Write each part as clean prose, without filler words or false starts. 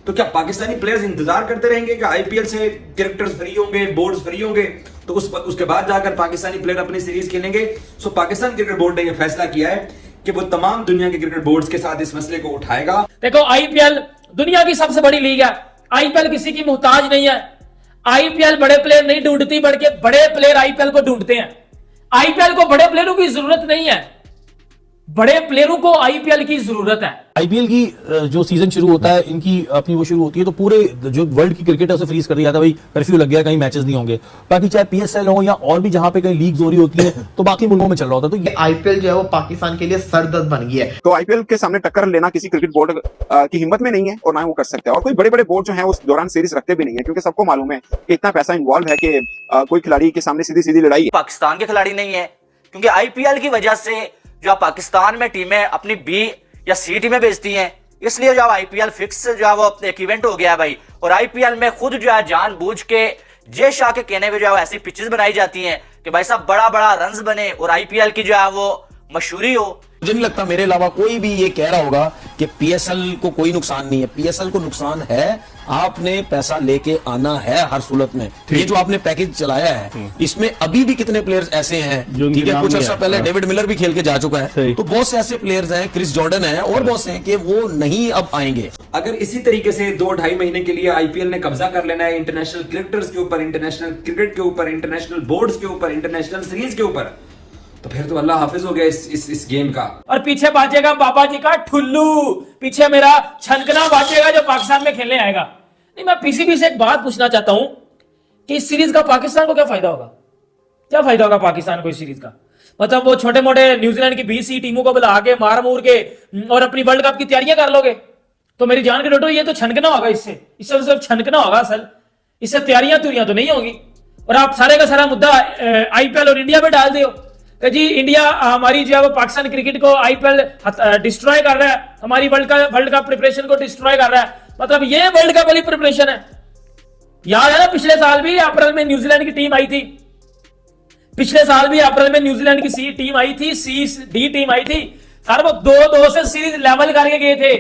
तो क्या पाकिस्तानी प्लेयर्स इंतजार करते रहेंगे कि आईपीएल से क्रिकेटर्स फ्री होंगे, बोर्ड्स फ्री होंगे, तो उसके बाद जाकर पाकिस्तानी प्लेयर अपनी सीरीज खेलेंगे? सो पाकिस्तान क्रिकेट बोर्ड ने यह फैसला किया है कि वो तमाम दुनिया के क्रिकेट बोर्ड्स के साथ इस मसले को उठाएगा। देखो, आईपीएल दुनिया की सबसे बड़ी लीग है, आईपीएल किसी की मोहताज नहीं है। आईपीएल बड़े प्लेयर नहीं ढूंढती, बल्कि बड़े प्लेयर आईपीएल को ढूंढते हैं। आईपीएल को बड़े प्लेयरों की जरूरत नहीं है, बड़े प्लेयरों को आईपीएल की जरूरत है। आईपीएल की जो सीजन शुरू होता है, इनकी अपनी वो शुरू होती है, तो पूरे जो वर्ल्ड की क्रिकेट है उसे फ्रीज कर दिया जाता है। भाई कर्फ्यू लग गया, कहीं मैचेस नहीं होंगे। बाकी चाहे पीएसएल हो या और भी जहां पे कहीं लीग्स हो रही होती है, तो बाकी मुल्कों में चल रहा होता है। तो ये आईपीएल जो है वो पाकिस्तान के लिए सरदर्द बन गया है। तो आईपीएल के सामने टक्कर लेना किसी क्रिकेट बोर्ड की हिम्मत में नहीं है और ना वो कर सकते हैं। और कोई बड़े बड़े बोर्ड जो है उस दौरान सीरीज रखते भी नहीं है, क्योंकि सबको मालूम है कि इतना पैसा इन्वॉल्व है कि कोई खिलाड़ी के सामने सीधी सीधी लड़ाई। पाकिस्तान के खिलाड़ी नहीं है, क्योंकि आईपीएल की वजह से जो पाकिस्तान में टीमें अपनी बी या सी टीमें भेजती हैं, इसलिए जो आईपीएल फिक्स जो है वो एक इवेंट हो गया है भाई। और आईपीएल में खुद जो है जानबूझ के जय शाह के कहने में जो है ऐसी पिचेस बनाई जाती हैं कि भाई साहब बड़ा बड़ा रन्स बने और आईपीएल की जो है वो मशहूरी हो। मुझे नहीं लगता मेरे अलावा कोई भी ये कह रहा होगा कि पीएसएल को कोई नुकसान नहीं है। पीएसएल को नुकसान है, आपने पैसा लेके आना है हर सूरत में। ये जो आपने पैकेज चलाया है, इसमें अभी भी कितने प्लेयर्स ऐसे हैं, ठीक है, कुछ अर्सा पहले डेविड मिलर भी खेल के जा चुका है, तो बहुत से ऐसे प्लेयर्स हैं, क्रिस जॉर्डन है और बहुत से हैं कि वो नहीं अब आएंगे। अगर इसी तरीके से 2-2.5 महीने के लिए आईपीएल ने कब्जा कर लेना है इंटरनेशनल क्रिकेटर्स के ऊपर, इंटरनेशनल क्रिकेट के ऊपर, इंटरनेशनल बोर्ड्स के ऊपर, इंटरनेशनल सीरीज के ऊपर, तो फिर तो अल्लाह हाफिज हो गया इस गेम का। और पीछे बाजेगा बाबा जी का ठुल्लू, पीछे मेरा छनकना बाजेगा जो पाकिस्तान में खेलने आएगा। नहीं, मैं पीसीबी से एक बात पूछना चाहता हूं कि इस सीरीज का पाकिस्तान को क्या फायदा होगा? क्या फायदा होगा पाकिस्तान को इस सीरीज का? मतलब वो छोटे मोटे न्यूजीलैंड की 20 टीमों को बुला के मार मूर के और अपनी वर्ल्ड कप की तैयारियां कर लोगे, तो मेरी जान के डोटो ये तो छनकना होगा। इससे सिर्फ छनकना होगा असल, इससे तैयारियां तो नहीं होगी। और आप सारे का सारा मुद्दा आईपीएल और इंडिया पे डाल दो कि जी इंडिया हमारी जो है वो पाकिस्तान क्रिकेट को आईपीएल डिस्ट्रॉय कर रहा है, हमारी वर्ल्ड कप प्रिपरेशन को डिस्ट्रॉय कर रहा है। मतलब ये वर्ल्ड कप वाली प्रिपरेशन है। याद है ना, पिछले साल भी अप्रैल में न्यूजीलैंड की टीम आई थी, पिछले साल भी अप्रैल में न्यूजीलैंड की सी टीम आई थी, सी डी टीम आई थी, सारे वो 2-2 से सीरीज लेवल करके गए थे।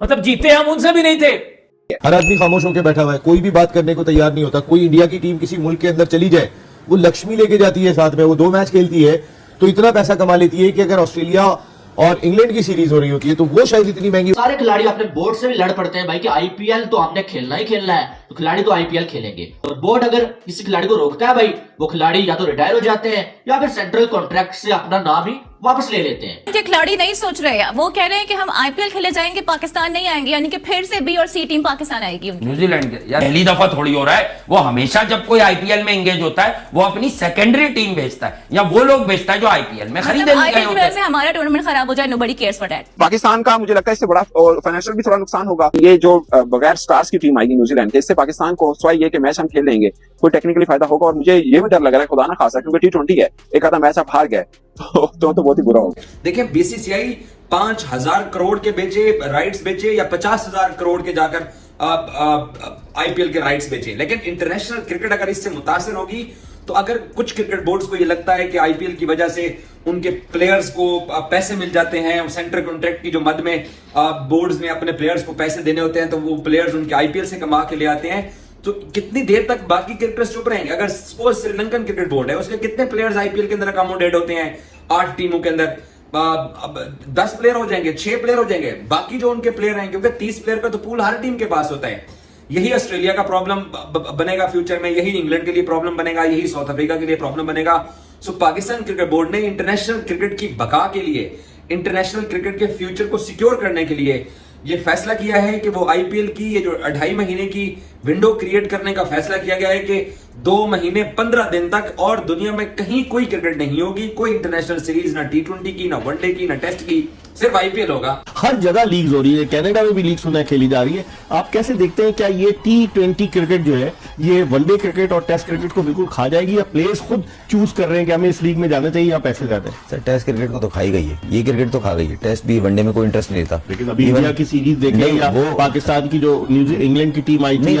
मतलब जीते हम उनसे भी नहीं थे। हर आदमी खामोश होकर बैठा हुआ है, कोई भी बात करने को तैयार नहीं होता। कोई इंडिया की टीम किसी मुल्क के अंदर चली जाए, वो लक्ष्मी लेके जाती है साथ में, वो 2 मैच खेलती है तो इतना पैसा कमा लेती है कि अगर ऑस्ट्रेलिया और इंग्लैंड की सीरीज हो रही होती है तो वो शायद इतनी महंगी। सारे खिलाड़ी अपने बोर्ड से भी लड़ पड़ते हैं भाई कि आईपीएल तो हमने खेलना ही खेलना है, तो खिलाड़ी तो आईपीएल खेलेंगे। और बोर्ड अगर किसी खिलाड़ी को रोकता है भाई, वो खिलाड़ी या तो रिटायर हो जाते हैं या फिर सेंट्रल कॉन्ट्रैक्ट से अपना नाम ही वापस ले लेते हैं। ये खिलाड़ी नहीं सोच रहे हैं, वो कह रहे हैं कि हम आईपीएल खेले जाएंगे, पाकिस्तान नहीं आएंगे, यानी कि फिर से बी और सी टीम पाकिस्तान आएगी। न्यूजीलैंड के यार पहली दफा थोड़ी हो रहा है, वो हमेशा जब कोई आईपीएल में एंगेज होता है वो अपनी सेकेंडरी टीम भेजता है या वो लोग भेजता है जो आईपीएल में खरीदे नहीं गए होते। हमारा टूर्नामेंट खराब हो जाए, nobody cares for that. Pakistan का मुझे लगता है इससे बड़ा और फाइनेंशियल भी थोड़ा नुकसान होगा। ये जो बगैर स्टार्स की टीम आएगी न्यूजीलैंड के, इससे पाकिस्तान को सवाई ये कि मैच हम खेल लेंगे, कोई टेक्निकली फायदा होगा। और मुझे ये भी डर लग रहा है खुदा ना खासा, क्योंकि T20 है, एक आधा मैच आप हार गए तो बहुत ही बुरा होगा। देखिए, बीसीसीआई 5,000 करोड़ के बेचे राइट्स बेचे या 50,000 करोड़ के जाकर आईपीएल के राइट्स बेचे, लेकिन इंटरनेशनल क्रिकेट अगर इससे मुतासिर होगी तो अगर कुछ क्रिकेट बोर्ड्स को ये लगता है कि आईपीएल की वजह से उनके प्लेयर्स को पैसे मिल जाते हैं, सेंट्रल कॉन्ट्रैक्ट की जो मद में बोर्ड्स ने अपने प्लेयर्स को पैसे देने होते हैं, तो वो प्लेयर्स उनके आईपीएल से कमा के ले आते हैं, तो कितनी देर तक बाकी क्रिकेटर्स चुप रहेंगे? अगर सपोज श्रीलंकन क्रिकेट बोर्ड है, उसके कितने प्लेयर्स आईपीएल के अंदर अकोमोडेट होते हैं? 8 टीमों के अंदर 10 प्लेयर हो जाएंगे, 6 प्लेयर हो जाएंगे, बाकी जो उनके प्लेयर हैं, क्योंकि 30 प्लेयर का तो पूल हर टीम के पास होता है। यही ऑस्ट्रेलिया का प्रॉब्लम बनेगा फ्यूचर में, यही इंग्लैंड के लिए प्रॉब्लम बनेगा, यही साउथ अफ्रीका के लिए प्रॉब्लम बनेगा। सो पाकिस्तान क्रिकेट बोर्ड ने इंटरनेशनल क्रिकेट की बका के लिए, इंटरनेशनल क्रिकेट के फ्यूचर को सिक्योर करने के लिए ये फैसला किया है कि वो आईपीएल की ये जो 2.5 महीने की विंडो क्रिएट करने का फैसला किया गया है कि 2 महीने 15 दिन तक और दुनिया में कहीं कोई क्रिकेट नहीं होगी, कोई इंटरनेशनल सीरीज, ना T20 की, ना वनडे की, ना टेस्ट की, सिर्फ आईपीएल होगा। हर जगह लीग्स हो रही है, कनाडा में भी लीग सुना खेली जा रही है। आप कैसे देखते हैं, क्या ये T20 क्रिकेट जो है ये वनडे क्रिकेट और टेस्ट क्रिकेट को बिल्कुल खा जाएगी, या प्लेयर्स खुद चूज कर रहे हैं कि हमें इस लीग में जाना चाहिए या पैसे ज्यादा है? सर टेस्ट क्रिकेट को तो खाई गई है, ये क्रिकेट तो खा गई है, टेस्ट भी वनडे में कोई इंटरेस्ट नहीं था। लेकिन अभी इंडिया की सीरीज देखें या वो पाकिस्तान की जो इंग्लैंड की टीम आई थी,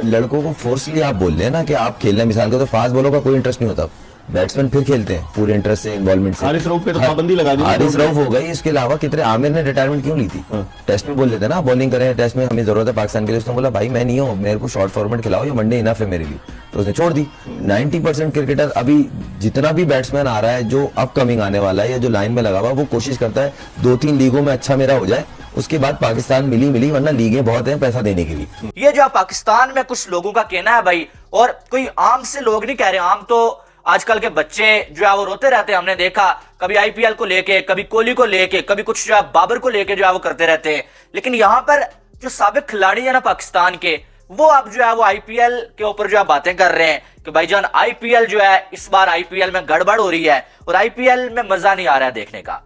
लड़कों को फोर्सली आप बोल रहे हैं ना कि आप खेलना, मिसाल के तो फास्ट बॉलों का कोई इंटरेस्ट नहीं होता। बैट्समैन फिर खेलते हैं पूरे इंटरेस्ट से, इन्वॉल्वमेंट से। हारिस रऊफ पे तो पाबंदी लगा दी। हारिस रऊफ हो गई, इसके अलावा कितने, आमिर ने रिटायरमेंट क्यों ली थी? टेस्ट में बोल देते ना बॉलिंग करें, टेस्ट में हमें जरूरत है पाकिस्तान के लिए, उसने बोला भाई मैं नहीं हूँ, मेरे को शॉर्ट फॉर्मेट खिलाओ, ये वनडे इनफ है मेरे लिए, तो उसने छोड़ दी। 90% क्रिकेटर अभी जितना भी बैट्समैन आ रहा है जो अपकमिंग आने वाला है या जो लाइन में लगा हुआ, वो कोशिश करता है 2-3 लीगों में अच्छा मेरा हो जाए, उसके बाद पाकिस्तान मिली, वरना लीगें बहुत हैं पैसा देने के लिए। ये जो पाकिस्तान में कुछ लोगों का कहना है भाई, और कोई आम से लोग नहीं कह रहे, आम तो आजकल के बच्चे जो है वो रोते रहते हैं। हमने देखा कभी आईपीएल को लेके, कभी कोहली को लेके, कभी कुछ जो है बाबर को लेके जो है वो करते रहते हैं। लेकिन यहाँ पर जो साबिक खिलाड़ी है ना पाकिस्तान के, वो अब जो है वो आईपीएल के ऊपर जो है बातें कर रहे हैं कि भाईजान आईपीएल जो है, इस बार आईपीएल में गड़बड़ हो रही है और आईपीएल में मजा नहीं आ रहा है देखने का।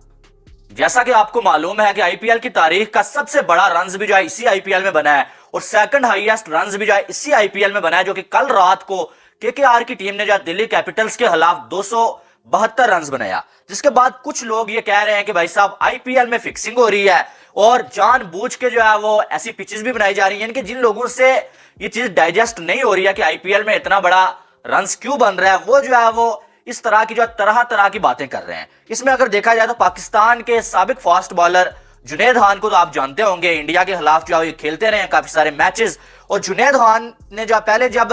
जैसा कि आपको मालूम है कि आईपीएल की तारीख का सबसे बड़ा रन्स भी जो है इसी आईपीएल में बना है, और सेकंड हाईएस्ट रन्स भी जो है इसी आईपीएल में बना है, जो कि कल रात को केकेआर की टीम ने जो दिल्ली कैपिटल्स के खिलाफ 272 रन्स बनाया। जिसके बाद कुछ लोग ये कह रहे हैं कि भाई साहब आईपीएल में फिक्सिंग हो रही है और जानबूझ के जो है वो ऐसी पिचेस भी बनाई जा रही हैं कि जिन लोगों से ये चीज डाइजेस्ट नहीं हो रही है कि आईपीएल में इतना बड़ा रन्स क्यों बन रहा है, वो जो है वो इस तरह की जो तरह तरह की बातें कर रहे हैं। इसमें अगर देखा जाए तो पाकिस्तान के साबिक फास्ट बॉलर जुनैद खान को तो आप जानते होंगे, इंडिया के खिलाफ जो है ये खेलते रहे हैं काफी सारे मैचेस, और जुनैद खान ने जो पहले जब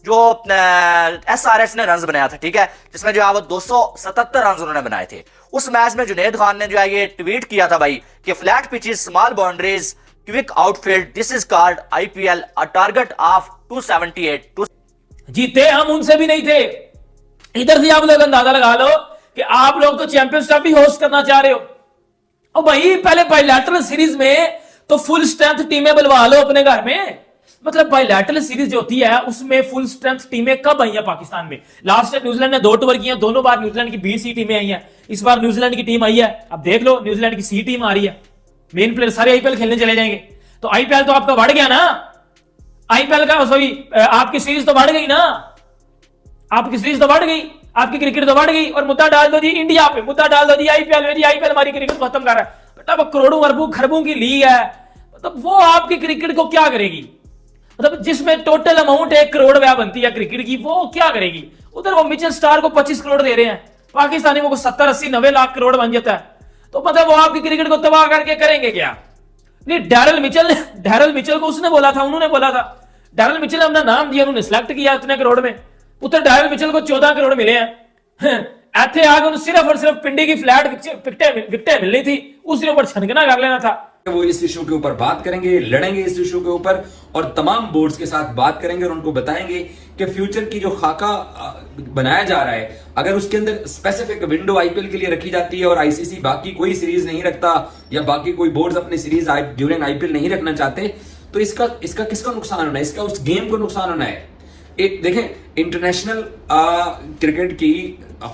जो एसआरएच ने रन्स बनाया था, ठीक है, जिसमें जो है वो 277 रन्स उन्होंने बनाए थे, उस मैच में जुनैद खान ने जो है ये ट्वीट किया था भाई कि flat pitches, small boundaries, quick outfield, this is called IPL, a target of 278। जीते हम उनसे भी नहीं थे। इधर से आप लोग अंदाजा लगा लो कि आप लोग तो चैंपियंस ट्रॉफी होस्ट करना चाह रहे हो, और भाई पहले बायलैटरल सीरीज में तो फुल स्ट्रेंथ टीमें बुलवा लो अपने घर में। मतलब बायलैटरल सीरीज जो होती है उसमें फुल स्ट्रेंथ टीमें कब आई है पाकिस्तान में? लास्ट टाइम न्यूजीलैंड ने 2 टूर किए, दोनों बार न्यूजीलैंड की बी सी टीमें आई हैं, इस बार न्यूजीलैंड की टीम आई है। अब देख लो न्यूजीलैंड की सी टीम आ रही है, मेन प्लेयर सारे आईपीएल खेलने चले जाएंगे, तो आईपीएल तो आपका बढ़ गया ना, आईपीएल का सॉरी आपकी सीरीज तो बढ़ गई ना, आपकी सीरीज तो बढ़ गई, आपकी क्रिकेट तो बढ़ गई, और मुद्दा डाल दो जी इंडिया पे, मुद्दा डाल दो जी आईपीएल में, जी आईपीएल हमारी क्रिकेट को खत्म कर रहा है। बेटा वो करोड़ों अरबों खरबों की लीग है, मतलब वो आपकी क्रिकेट को क्या करेगी? मतलब जिसमें टोटल अमाउंट 1 करोड़ रुपया बनती है क्रिकेट की, वो क्या करेगी? उधर वो मिचेल स्टार को 25 करोड़ दे रहे हैं, पाकिस्तानी को 70, 80, 90 लाख करोड़ बन जाता है, तो मतलब वो आपकी क्रिकेट को तबाह करके करेंगे क्या? नहीं, डैरल मिचेल को उसने बोला था, उन्होंने बोला था, डैरल मिचेल ने अपना नाम दिया, उन्होंने सिलेक्ट किया इतने करोड़ में, उधर डैरल मिचेल को 14 करोड़ मिले हैं। ऐसे आगे सिर्फ और सिर्फ पिंडी की फ्लैट विकटें मिलनी थी, उसके ऊपर छनकना कर लेना था। वो इस इशू के ऊपर बात करेंगे, लड़ेंगे इस इशू के ऊपर, और तमाम बोर्ड्स के साथ बात करेंगे और उनको बताएंगे कि फ्यूचर की जो खाका बनाया जा रहा है, अगर उसके अंदर स्पेसिफिक विंडो आईपीएल के लिए रखी जाती है और आईसीसी बाकी कोई सीरीज नहीं रखता, या बाकी कोई बोर्ड्स अपनी सीरीज ड्यूरिंग आईपीएल नहीं रखना चाहते, तो इसका किसका नुकसान होना है? इसका उस गेम को नुकसान होना है। एक देखें, इंटरनेशनल क्रिकेट की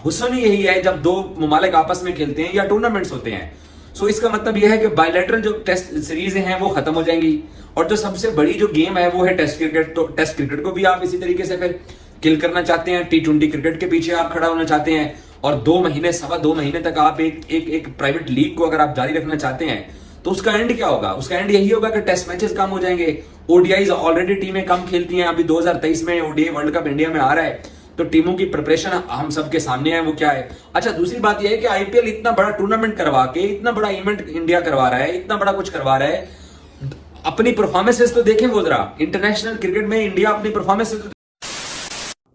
हुस्न यही है जब 2 ममालिक आपस में खेलते हैं या टूर्नामेंट्स होते हैं। सो इसका मतलब यह है कि बायलैटरल जो टेस्ट सीरीज हैं वो खत्म हो जाएंगी, और जो सबसे बड़ी जो गेम है वो है टेस्ट क्रिकेट। तो टेस्ट क्रिकेट को भी आप इसी तरीके से फिर किल करना चाहते हैं, T20 क्रिकेट के पीछे आप खड़ा होना चाहते हैं, और 2 महीने 2.25 महीने तक आप एक प्राइवेट लीग को अगर आप जारी रखना चाहते हैं, तो उसका एंड क्या होगा? उसका एंड यही होगा कि टेस्ट मैचेस कम हो जाएंगे, ओडीआईज ऑलरेडी टीमें कम खेलती हैं। अभी 2023 में ओडीआई वर्ल्ड कप इंडिया में आ रहा है, तो टीमों की प्रिपरेशन हम सबके सामने है, वो क्या है। अच्छा, दूसरी बात यह है कि आईपीएल इतना बड़ा टूर्नामेंट करवा के, इतना बड़ा इवेंट इंडिया करवा रहा है, इतना बड़ा कुछ करवा रहा है, अपनी परफॉर्मेंसेस तो देखें वो जरा, इंटरनेशनल क्रिकेट में इंडिया अपनी परफॉर्मेंसेस।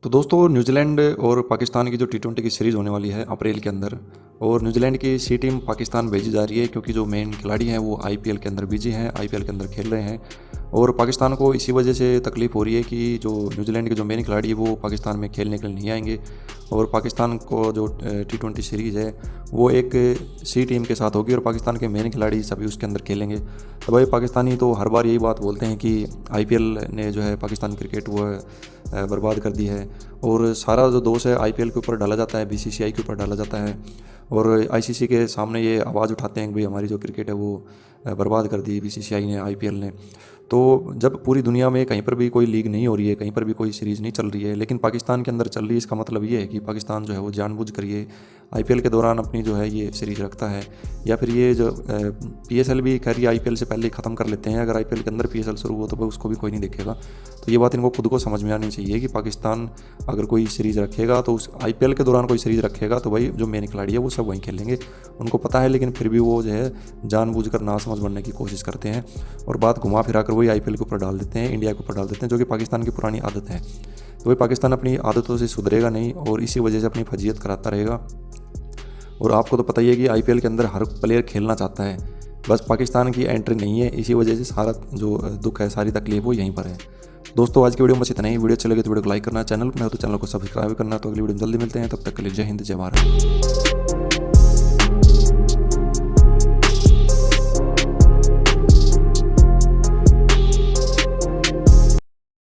तो दोस्तों, न्यूजीलैंड और पाकिस्तान की जो T20 की सीरीज़ होने वाली है अप्रैल के अंदर, और न्यूजीलैंड की सी टीम पाकिस्तान भेजी जा रही है क्योंकि जो मेन खिलाड़ी हैं वो आईपीएल के अंदर बिजी हैं, आईपीएल के अंदर खेल रहे हैं, और पाकिस्तान को इसी वजह से तकलीफ़ हो रही है कि जो न्यूजीलैंड के जो मेन खिलाड़ी है वो पाकिस्तान में खेलने के लिए नहीं आएंगे, और पाकिस्तान को जो T20 सीरीज़ है वो एक सी टीम के साथ होगी, और पाकिस्तान के मेन खिलाड़ी सभी उसके अंदर खेलेंगे। तो भाई पाकिस्तानी तो हर बार यही बात बोलते हैं कि आईपीएल ने जो है पाकिस्तान क्रिकेट वो बर्बाद कर दी है, और सारा जो दोष है आईपीएल के ऊपर डाला जाता है, बीसीसीआई के ऊपर डाला जाता है, और आईसीसी के सामने ये आवाज़ उठाते हैं कि भाई हमारी जो क्रिकेट है वो बर्बाद कर दी बीसीसीआई ने, आईपीएल ने। तो जब पूरी दुनिया में कहीं पर भी कोई लीग नहीं हो रही है, कहीं पर भी कोई सीरीज़ नहीं चल रही है, लेकिन पाकिस्तान के अंदर चल रही है, इसका मतलब ये है कि पाकिस्तान जो है वो जानबूझ कर ये आईपीएल के दौरान अपनी जो है ये सीरीज रखता है, या फिर ये जो पीएसएल भी खैर ये आईपीएल से पहले ही ख़त्म कर लेते हैं। अगर आईपीएल के अंदर पीएसएल शुरू हो तो भाई उसको भी कोई नहीं देखेगा। तो ये बात इनको खुद को समझ में आनी चाहिए कि पाकिस्तान अगर कोई सीरीज़ रखेगा तो उस आईपीएल के दौरान कोई सीरीज़ रखेगा तो भाई जो मेन खिलाड़ी है वो सब वहीं खेलेंगे, उनको पता है। लेकिन फिर भी वो जो है जानबूझकर नासमझ बनने की कोशिश करते हैं और बात घुमा फिरा कर वही आईपीएल के ऊपर डाल देते हैं, इंडिया के ऊपर डाल देते हैं, जो कि पाकिस्तान की पुरानी आदत है। तो वही पाकिस्तान अपनी आदतों से सुधरेगा नहीं और इसी वजह से अपनी फजीयत कराता रहेगा। और आपको तो पता ही है कि आईपीएल के अंदर हर प्लेयर खेलना चाहता है, बस पाकिस्तान की एंट्री नहीं है, इसी वजह से सारा जो दुख है, सारी तकलीफ वो यहीं पर है। दोस्तों आज की वीडियो में बस इतना ही। वीडियो अच्छी लगे तो वीडियो को लाइक करना, चैनल पर नहीं हो तो चैनल को सब्सक्राइब करना। तो अगली वीडियो में जल्दी मिलते हैं, तब तक के लिए जय हिंद जय भारत।